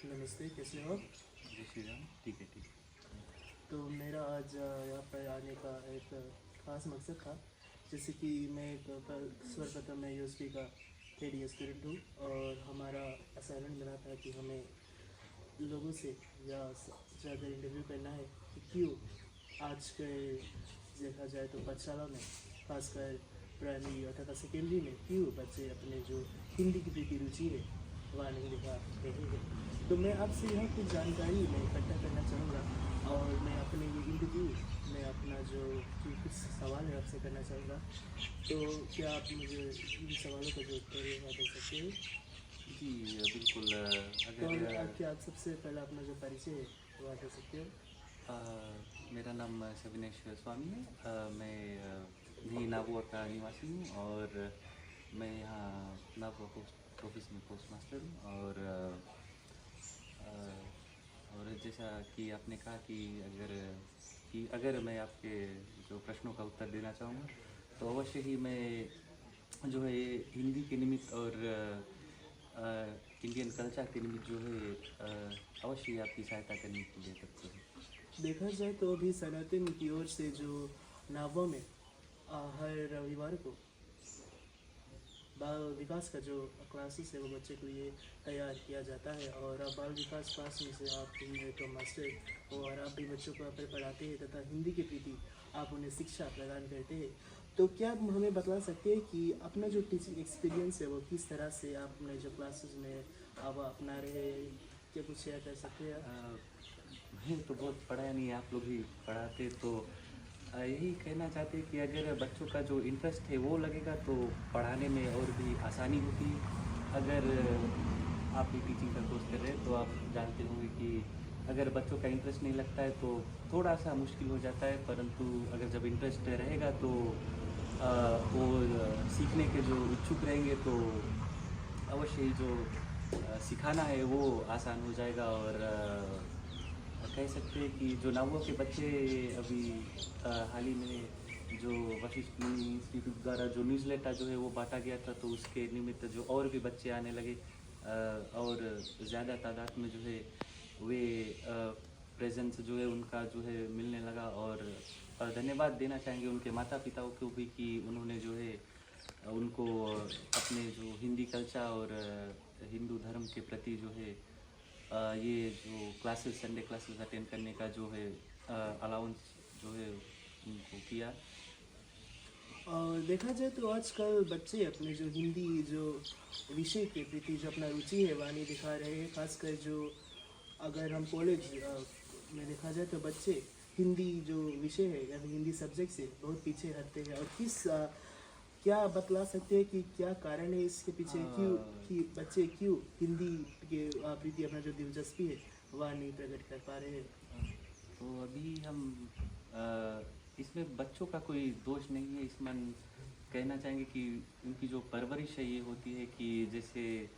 नमस्ते, कैसे हो? जय श्री राम। ठीक है, ठीक है। तो मेरा आज यहाँ पर आने का एक ख़ास मकसद था। जैसे कि मैं एक सर्वप्रथम मैं यूएसपी का थर्ड ईयर स्टूडेंट हूँ और हमारा असाइनमेंट बना था कि हमें लोगों से या ज़्यादा इंटरव्यू करना है कि क्यों आज के देखा जाए तो पाठशाला में, खासकर प्राइमरी अथवा सेकेंडरी में, क्यों बच्चे अपने जो हिंदी की प्रति रुचि है वह नहीं दिखा रहे हैं। तो मैं आपसे यह कुछ जानकारी मैं इकट्ठा करना चाहूँगा और मैं अपने ये इंटरव्यू में अपना जो कुछ सवाल है आपसे करना चाहूँगा। तो क्या आप मुझे इन सवालों का जो उत्तर है वह दे सकते हैं? जी, बिल्कुल। तो अगर क्या आप सबसे पहले अपना जो परिचय है वह दे सकते हो? अ, मेरा नाम सविनेश स्वामी है। मैं यहीं नागौर का निवासी हूँ और मैं यहाँ नागौर पोस्ट ऑफिस में पोस्ट मास्टर हूँ। और जैसा कि आपने कहा कि अगर मैं आपके जो प्रश्नों का उत्तर देना चाहूँगा तो अवश्य ही मैं जो है हिंदी के निमित्त और इंडियन कल्चर के निमित्त जो है अवश्य ही आपकी सहायता करने के लिए तत्पर हूँ। देखा जाए तो अभी सनातन की ओर से जो नावों में हर रविवार को बाल विकास का जो क्लासेस है वो बच्चे के लिए तैयार किया जाता है और अब बाल विकास क्लास में से आप भी एक मास्टर और आप भी बच्चों को पढ़ाते हैं तथा हिंदी के प्रति आप उन्हें शिक्षा प्रदान करते हैं। तो क्या आप हमें बता सकते हैं कि अपना जो टीचिंग एक्सपीरियंस है वो किस तरह से आप अपने जो क्लासेस में आप अपना रहे हैं? क्या कुछ शेयर कर सकते हैं आप? मैं तो बहुत पढ़ाया नहीं, आप लोग ही पढ़ाते तो यही कहना चाहते हैं कि अगर बच्चों का जो इंटरेस्ट है वो लगेगा तो पढ़ाने में और भी आसानी होती है। अगर आप भी टीचिंग का कोर्स कर रहे हैं तो आप जानते होंगे कि अगर बच्चों का इंटरेस्ट नहीं लगता है तो थोड़ा सा मुश्किल हो जाता है, परंतु अगर जब इंटरेस्ट रहेगा तो वो सीखने के जो इच्छुक रहेंगे तो अवश्य ही जो सिखाना है वो आसान हो जाएगा। और कह सकते हैं कि जो नवों के बच्चे अभी हाल ही में जो वशिष्ठ मुनि इंस्टीट्यूट द्वारा जो न्यूज़लेटर जो है वो बांटा गया था तो उसके निमित्त जो और भी बच्चे आने लगे और ज़्यादा तादाद में जो है वे प्रेजेंस जो है उनका जो है मिलने लगा। और धन्यवाद देना चाहेंगे उनके माता पिताओं को भी कि उन्होंने जो है उनको अपने जो हिंदी कल्चर और हिंदू धर्म के प्रति जो है ये जो क्लासेस संडे क्लासेस अटेंड करने का जो है अलाउंस जो है उनको किया। और देखा जाए तो आजकल बच्चे अपने जो हिंदी जो विषय के प्रति जो अपना रुचि है वह नहीं दिखा रहे हैं। खासकर जो अगर हम कॉलेज में देखा जाए तो बच्चे हिंदी जो विषय है या हिंदी सब्जेक्ट से बहुत पीछे हटते हैं और क्या बतला सकते हैं कि क्या कारण है इसके पीछे, क्यों कि बच्चे क्यों हिंदी के प्रति अपना जो दिलचस्पी है वह नहीं प्रकट कर पा रहे हैं? तो अभी हम इसमें बच्चों का कोई दोष नहीं है, इसमें हम कहना चाहेंगे कि उनकी जो परवरिश है ये होती है कि जैसे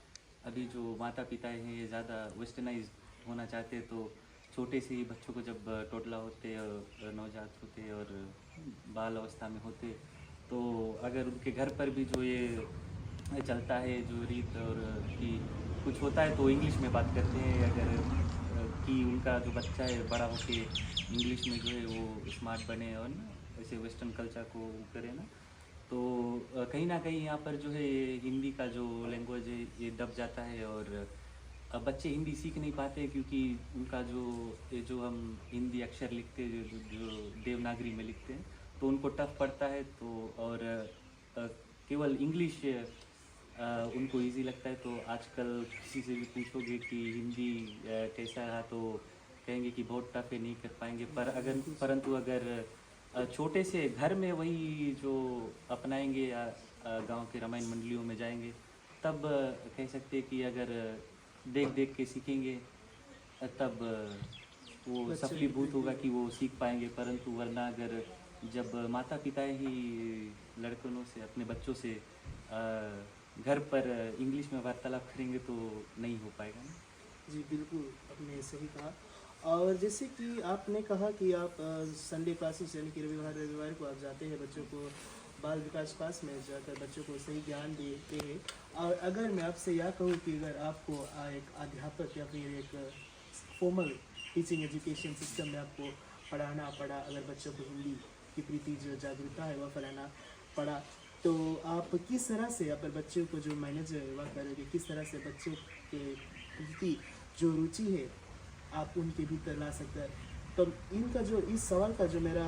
अभी जो माता पिता हैं ये ज़्यादा वेस्टर्नाइज होना चाहते हैं तो छोटे से ही बच्चों को जब टोटला होते और नवजात होते और बाल अवस्था में होते तो अगर उनके घर पर भी जो ये चलता है जो रीत और कि कुछ होता है तो इंग्लिश में बात करते हैं। अगर कि उनका जो बच्चा है बड़ा होके इंग्लिश में जो है वो स्मार्ट बने और ना ऐसे वेस्टर्न कल्चर को वो करे ना तो कहीं ना कहीं यहाँ पर जो है हिंदी का जो लैंग्वेज है ये दब जाता है। और अब बच्चे हिंदी सीख नहीं पाते क्योंकि उनका जो ये जो हम हिंदी अक्षर लिखते हैं जो देवनागरी में लिखते हैं तो उनको टफ पड़ता है। तो और केवल इंग्लिश उनको इजी लगता है। तो आजकल किसी से भी पूछोगे कि हिंदी कैसा रहा तो कहेंगे कि बहुत टफ है, नहीं कर पाएंगे। पर अगर बिल्कुल सही। परंतु अगर छोटे से घर में वही जो अपनाएंगे या गांव के रामायण मंडलियों में जाएंगे तब कह सकते हैं कि अगर देख देख के सीखेंगे तब वो बच्चे सफलीभूत होगा बिल्कुल कि वो सीख पाएंगे। परंतु वरना अगर जब माता पिता ही लड़कों से अपने बच्चों से घर पर इंग्लिश में वार्तालाप करेंगे तो नहीं हो पाएगा ना। जी बिल्कुल, आपने सही कहा। और जैसे कि आपने कहा कि आप संडे क्लासेस यानी कि रविवार रविवार को आप जाते हैं बच्चों को बाल विकास पास में जाकर बच्चों को सही ज्ञान देते हैं। और अगर मैं आपसे यह कहूँ कि अगर आपको एक अध्यापक या फिर एक फॉर्मल टीचिंग एजुकेशन सिस्टम में आपको पढ़ाना पड़ा, अगर बच्चों को हिंदी की प्रति जो जागरूकता है वह फैलाना पड़ा, तो आप किस तरह से अगर बच्चों को जो मैनेज है वह करोगे, किस तरह से बच्चों के प्रति जो रुचि है आप उनके भीतर ला सकते हैं। तो इनका जो इस सवाल का जो मेरा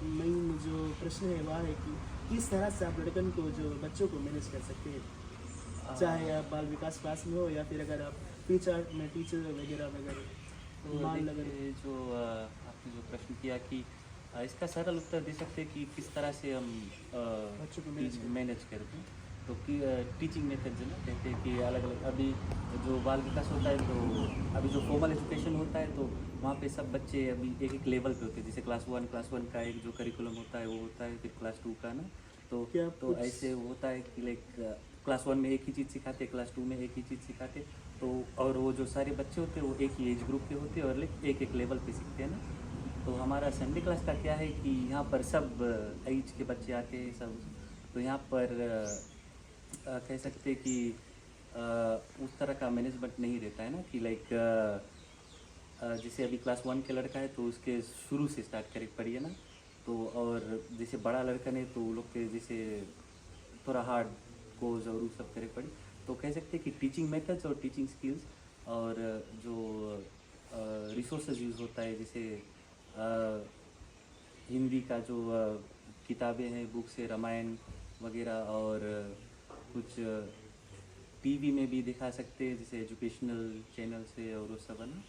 मेन जो प्रश्न है वह है कि किस तरह से आप लड़कन को जो बच्चों को मैनेज कर सकते हैं, चाहे आप बाल विकास क्लास में हो या फिर अगर आप टीचर में टीचर वगैरह वगैरह तो मान लगा। देखिए जो आपने जो प्रश्न किया कि इसका सरल उत्तर दे सकते हैं कि किस तरह से हम बच्चों को मैनेज करते हैं। तो कि टीचिंग मेथड जो ना कहते हैं कि अलग अलग अभी जो बाल विकास होता है तो अभी जो फॉर्मल एजुकेशन होता है तो वहाँ पे सब बच्चे अभी एक एक लेवल पे होते हैं। जैसे क्लास वन का एक जो करिकुलम होता है वो होता है, फिर क्लास 2 का ना तो क्या तो कुछ- ऐसे होता है कि लाइक क्लास 1 में एक ही चीज़ सिखाते, क्लास 2 में एक ही चीज़ सिखाते। तो और वो जो सारे बच्चे होते हैं वो एक ही एज ग्रुप के होते हैं और लाइक एक एक लेवल पे सीखते हैं ना। तो हमारा संडे क्लास का क्या है कि यहाँ पर सब एज के बच्चे आते हैं सब। तो यहाँ पर कह सकते हैं कि उस तरह का मैनेजमेंट नहीं रहता है ना कि लाइक जैसे अभी क्लास 1 के लड़का है तो उसके शुरू से स्टार्ट करे पढ़िए ना। तो और जैसे बड़ा लड़का ने तो वो लोग के जैसे थोड़ा हार्ड कोर्स और वो सब करे पड़ी। तो कह सकते हैं कि टीचिंग मेथड्स और टीचिंग स्किल्स और जो रिसोर्सेज यूज़ होता है जैसे हिंदी का जो किताबें हैं, बुक्स है, रामायण वगैरह और कुछ टीवी में भी दिखा सकते हैं जैसे एजुकेशनल चैनल से और वो सब है ना।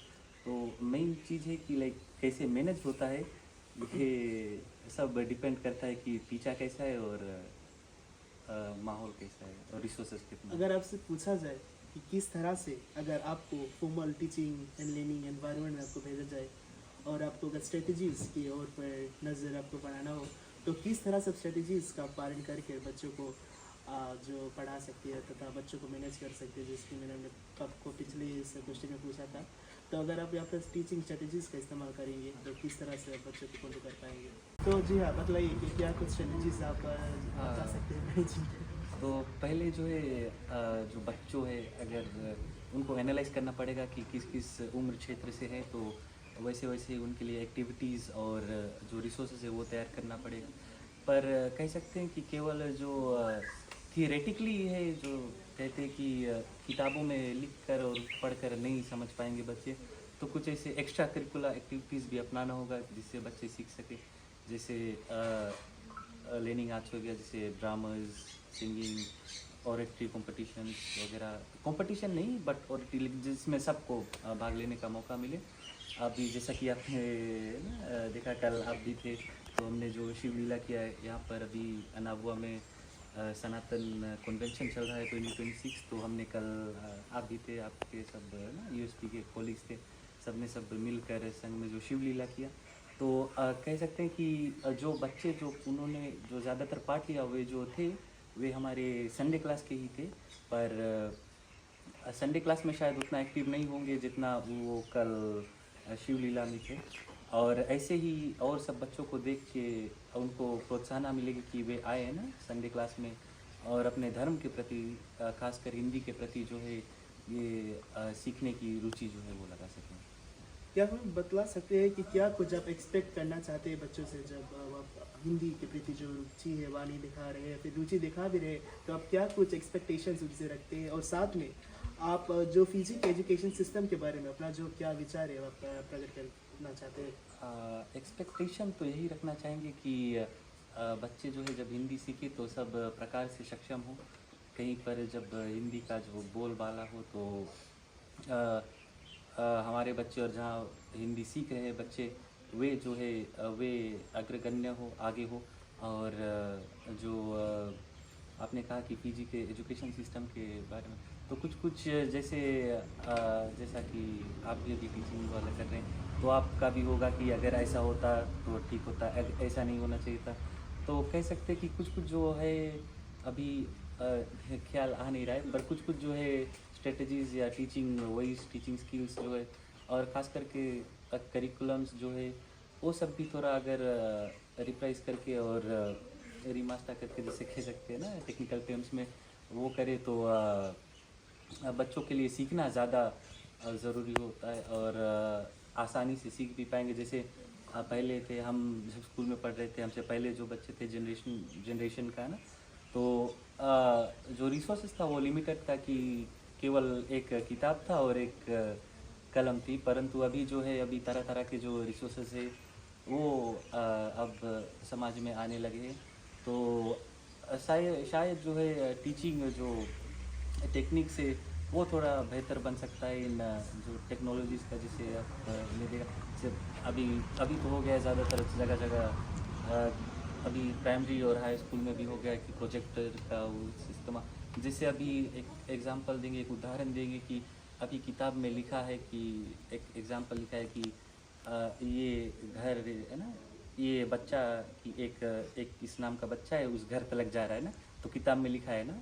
तो मेन चीज़ है कि लाइक कैसे मैनेज होता है ये सब डिपेंड करता है कि टीचर कैसा है और माहौल कैसा है और रिसोर्सेज कितना। अगर आपसे पूछा जाए कि किस तरह से अगर आपको formal teaching and learning environment में आपको भेजा जाए और आपको अगर स्ट्रेटजीज़ की ओर पर नज़र आपको बढ़ाना हो, तो किस तरह से स्ट्रेटजीज़ का पालन करके बच्चों को जो पढ़ा सकती है तथा बच्चों को मैनेज कर सकती है, जिसकी मैंने आपको पिछले इस क्वेश्चन में पूछा था। तो अगर आप यहाँ पर टीचिंग स्ट्रेटजीज़ का इस्तेमाल करेंगे तो किस तरह से आप बच्चों को कंट्रोल कर पाएंगे। तो जी हाँ, बताइए कि क्या कुछ स्ट्रेटजीज़ आप बता सकते हैं मैनेजिंग के। तो पहले जो है जो बच्चों है अगर उनको एनालाइज करना पड़ेगा कि किस किस उम्र क्षेत्र से है, तो वैसे वैसे उनके लिए एक्टिविटीज़ और जो रिसोर्सेज है वो तैयार करना पड़ेगा। पर कह सकते हैं कि केवल जो थियरेटिकली है जो कहते हैं कि किताबों में लिख कर और पढ़ कर नहीं समझ पाएंगे बच्चे, तो कुछ ऐसे एक्स्ट्रा करिकुलर एक्टिविटीज़ भी अपनाना होगा जिससे बच्चे सीख सके। जैसे लर्निंग आर्ट्स हो गया, जैसे ड्रामाज, सिंगिंग, ऑरेट्री कॉम्पिटिशन वगैरह। कंपटीशन नहीं बट ऑरेट्री जिसमें सबको भाग लेने का मौका मिले। अभी जैसा कि आपने देखा कल आप भी थे तो हमने जो शिव लीला किया है यहाँ पर अभी अनाबुआ में सनातन कन्वेंशन चल रहा है 2026। तो हमने कल आप भी थे, आपके सब ना यूएसपी के कॉलीग्स थे, सब ने सब मिलकर संग में जो शिव लीला किया। तो कह सकते हैं कि जो बच्चे जो उन्होंने जो ज़्यादातर पार्ट लिया हुए जो थे वे हमारे संडे क्लास के ही थे। पर संडे क्लास में शायद उतना एक्टिव नहीं होंगे जितना वो कल शिव लीला में थे। और ऐसे ही और सब बच्चों को देख के उनको प्रोत्साहन मिलेगी कि वे आए हैं ना संडे क्लास में और अपने धर्म के प्रति खासकर हिंदी के प्रति जो है ये सीखने की रुचि जो है वो लगा सकें। क्या हम बतला सकते हैं कि क्या कुछ आप एक्सपेक्ट करना चाहते हैं बच्चों से जब आप हिंदी के प्रति जो रुचि है वह नहीं दिखा रहे हैं, फिर रुचि दिखा भी रहे, तो आप क्या कुछ एक्सपेक्टेशंस उनसे रखते हैं, और साथ में आप जो फिजिक एजुकेशन सिस्टम के बारे में अपना जो क्या विचार है आप प्रकट करना चाहते हैं। एक्सपेक्टेशन तो यही रखना चाहेंगे कि बच्चे जो है जब हिंदी सीखे तो सब प्रकार से सक्षम हो। कहीं पर जब हिंदी का जो बोलबाला हो तो हमारे बच्चे और जहाँ हिंदी सीख रहे हैं बच्चे वे जो है वे अग्रगण्य हो, आगे हो। और जो आपने कहा कि पीजी के एजुकेशन सिस्टम के बारे में, तो कुछ कुछ जैसे जैसा कि आप भी अभी टीचिंग वाला कर रहे हैं तो आपका भी होगा कि अगर ऐसा होता तो ठीक होता, ऐसा नहीं होना चाहिए था। तो कह सकते हैं कि कुछ कुछ जो है अभी ख्याल आ नहीं रहा है, पर कुछ कुछ जो है स्ट्रेटजीज़ या टीचिंग वॉइस टीचिंग स्किल्स जो है और ख़ास करके करिकुलम्स जो है वो सब भी थोड़ा अगर रिप्राइज करके और रिमास्टर करके जिसे कह सकते हैं ना टेक्निकल टर्म्स में, वो करे तो बच्चों के लिए सीखना ज़्यादा ज़रूरी होता है और आसानी से सीख भी पाएंगे। जैसे पहले थे, हम जब स्कूल में पढ़ रहे थे, हमसे पहले जो बच्चे थे जनरेशन का ना, तो जो रिसोर्सेज था वो लिमिटेड था कि केवल एक किताब था और एक कलम थी। परंतु अभी जो है, अभी तरह तरह के जो रिसोर्सेज है वो अब समाज में आने लगे हैं। तो शायद जो है टीचिंग जो टेक्निक से वो थोड़ा बेहतर बन सकता है इन जो टेक्नोलॉजीज़ का, जिसे आप मिलेगा। जैसे अभी अभी तो हो गया है ज़्यादातर जगह जगह, अभी प्राइमरी और हाई स्कूल में भी हो गया है कि प्रोजेक्टर का वो सिस्टम, जैसे अभी एक एग्जांपल देंगे, एक उदाहरण देंगे कि अभी किताब में लिखा है कि एक एग्जांपल लिखा है कि ये घर है ना, ये बच्चा कि एक इस नाम का बच्चा है, उस घर तलक जा रहा है ना, तो किताब में लिखा है ना।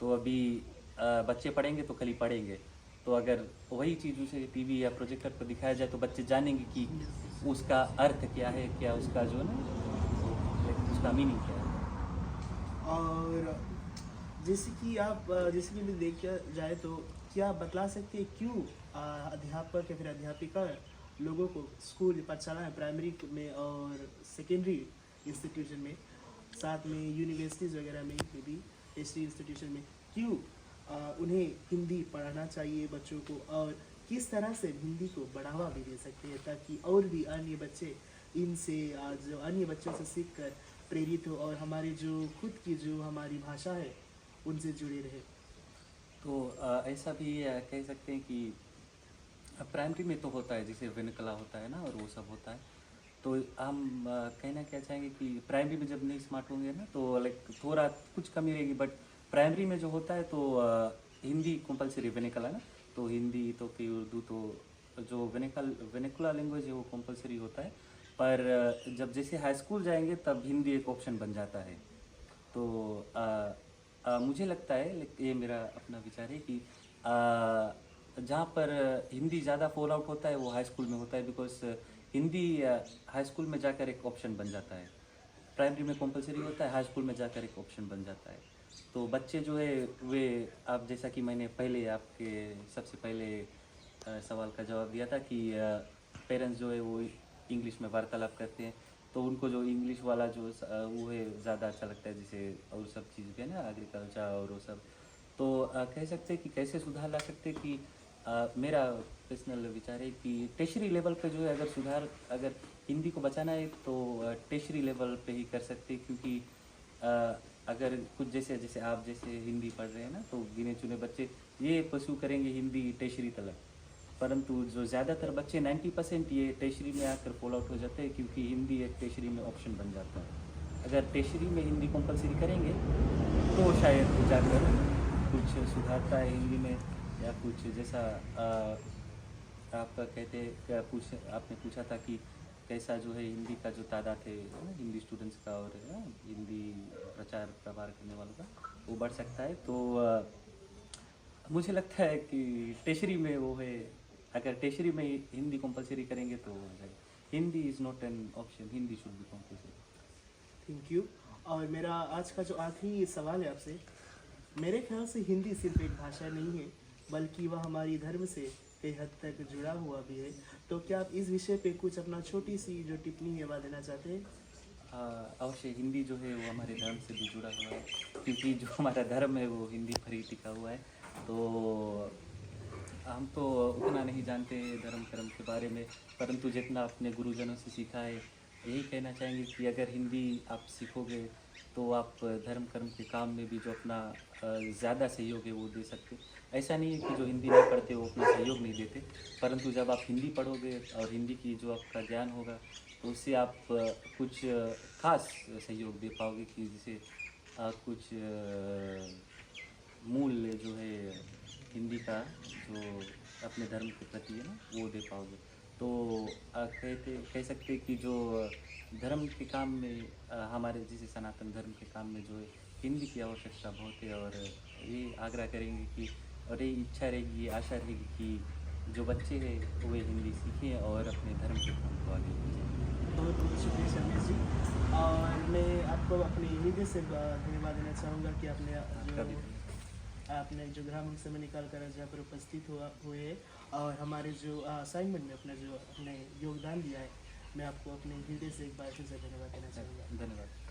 तो अभी बच्चे पढ़ेंगे तो कल ही पढ़ेंगे, तो अगर वही चीज़ उसे टीवी या प्रोजेक्टर पर दिखाया जाए तो बच्चे जानेंगे कि उसका अर्थ क्या है, क्या उसका जो है ना उसका मीनिंग क्या है। और जैसे कि आप जैसे कि भी देखा जाए तो क्या आप बतला सकते हैं क्यों अध्यापक या फिर अध्यापिका लोगों को स्कूल पाठशाला में, प्राइमरी में और सेकेंडरी इंस्टीट्यूशन में, साथ में यूनिवर्सिटीज़ वगैरह में भी, टेस्टी इंस्टीट्यूशन में, क्यों उन्हें हिंदी पढ़ाना चाहिए बच्चों को, और किस तरह से हिंदी को बढ़ावा भी दे सकते हैं ताकि और भी अन्य बच्चे इनसे जो अन्य बच्चों से सीख कर प्रेरित हो और हमारी जो खुद की जो हमारी भाषा है उनसे जुड़े रहे। तो ऐसा भी कह सकते हैं कि प्राइमरी में तो होता है, जैसे वर्णकला होता है ना और वो सब होता है। तो हम कहना क्या चाहेंगे कि प्राइमरी में जब नहीं स्मार्ट होंगे ना तो लाइक थोड़ा कुछ कमी रहेगी, बट प्राइमरी में जो होता है तो हिंदी कंपलसरी, वर्णकला ना, तो हिंदी तो कि उर्दू, तो जो वर्नाकुलर लैंग्वेज है वो कंपलसरी होता है। पर जब जैसे हाई स्कूल जाएंगे तब हिंदी एक ऑप्शन बन जाता है। तो मुझे लगता है, ये मेरा अपना विचार है कि जहाँ पर हिंदी ज़्यादा फॉल आउट होता है वो हाई स्कूल में होता है, बिकॉज हिंदी हाई स्कूल में जाकर एक ऑप्शन बन जाता है। प्राइमरी में कंपलसरी होता है, हाई स्कूल में जाकर एक ऑप्शन बन जाता है। तो बच्चे जो है वे, आप जैसा कि मैंने पहले आपके सबसे पहले सवाल का जवाब दिया था कि पेरेंट्स जो है वो इंग्लिश में वार्तालाप करते हैं, तो उनको जो इंग्लिश वाला जो वो है ज़्यादा अच्छा लगता है, जैसे और सब चीज़ भी है ना, एग्रीकल्चर और वो सब। तो कह सकते हैं कि कैसे सुधार ला सकते हैं कि मेरा पर्सनल विचार है कि टेशरी लेवल पे जो है अगर सुधार, अगर हिंदी को बचाना है तो टेशरी लेवल पे ही कर सकते हैं, क्योंकि अगर कुछ जैसे जैसे आप जैसे हिंदी पढ़ रहे हैं ना, तो गिने चुने बच्चे ये परस्यू करेंगे हिंदी टेशरी तलक, परंतु जो ज़्यादातर बच्चे 90% ये टेशरी में आकर फॉल आउट हो जाते हैं, क्योंकि हिंदी एक टेशरी में ऑप्शन बन जाता है। अगर टेशरी में हिंदी कंपलसरी करेंगे तो शायद जाकर कुछ सुधारता है हिंदी में, या कुछ जैसा आप कहते आपने पूछा था कि कैसा जो है हिंदी का जो तादाद है ना, हिंदी स्टूडेंट्स का और हिंदी प्रचार प्रभार करने वालों का, वो बढ़ सकता है। तो मुझे लगता है कि टेशरी में वो है, अगर टेशरी में हिंदी कंपलसरी करेंगे तो Hindi is not an option, Hindi should be compulsory. Thank you. और मेरा आज का जो आखिरी सवाल है आपसे, मेरे ख्याल से हिंदी सिर्फ एक भाषा नहीं है बल्कि वह हमारी धर्म से कई हद तक जुड़ा हुआ भी है। तो क्या आप इस विषय पे कुछ अपना छोटी सी जो टिप्पणी है वह देना चाहते हैं? अवश्य, हिंदी जो है वो हमारे धर्म से भी जुड़ा हुआ है, क्योंकि जो हमारा धर्म है वो हिंदी पर ही टिका हुआ है। तो हम तो उतना नहीं जानते धर्म कर्म के बारे में, परंतु जितना अपने गुरुजनों से सीखा है, यही कहना चाहेंगे कि अगर हिंदी आप सीखोगे तो आप धर्म कर्म के काम में भी जो अपना ज़्यादा सहयोग है वो दे सकते। ऐसा नहीं है कि जो हिंदी नहीं पढ़ते वो अपना सहयोग नहीं देते, परंतु जब आप हिंदी पढ़ोगे और हिंदी की जो आपका ज्ञान होगा तो उससे आप कुछ खास सहयोग दे पाओगे, कि जैसे कुछ मूल्य जो है हिंदी का जो अपने धर्म के प्रति है ना वो दे पाओगे। तो कह सकते हैं कि जो धर्म के काम में हमारे जैसे सनातन धर्म के काम में जो है हिंदी की आवश्यकता बहुत है, और ये आग्रह करेंगे कि, और ये इच्छा रहेगी, ये आशा रहेगी कि जो बच्चे हैं वे हिंदी सीखें और अपने धर्म के काम को आगे बढ़ाएं। बहुत बहुत शुक्रिया शर्मिश जी। और मैं आपको अपनी हृदय से धन्यवाद देना चाहूँगा कि आपका भी आपने जो ग्रामीण समय निकाल कर आज यहाँ पर उपस्थित हुए और हमारे जो असाइनमेंट में अपना जो आपने योगदान दिया है, मैं आपको अपने हृदय से एक बार फिर से धन्यवाद देना चाहूँगा। धन्यवाद।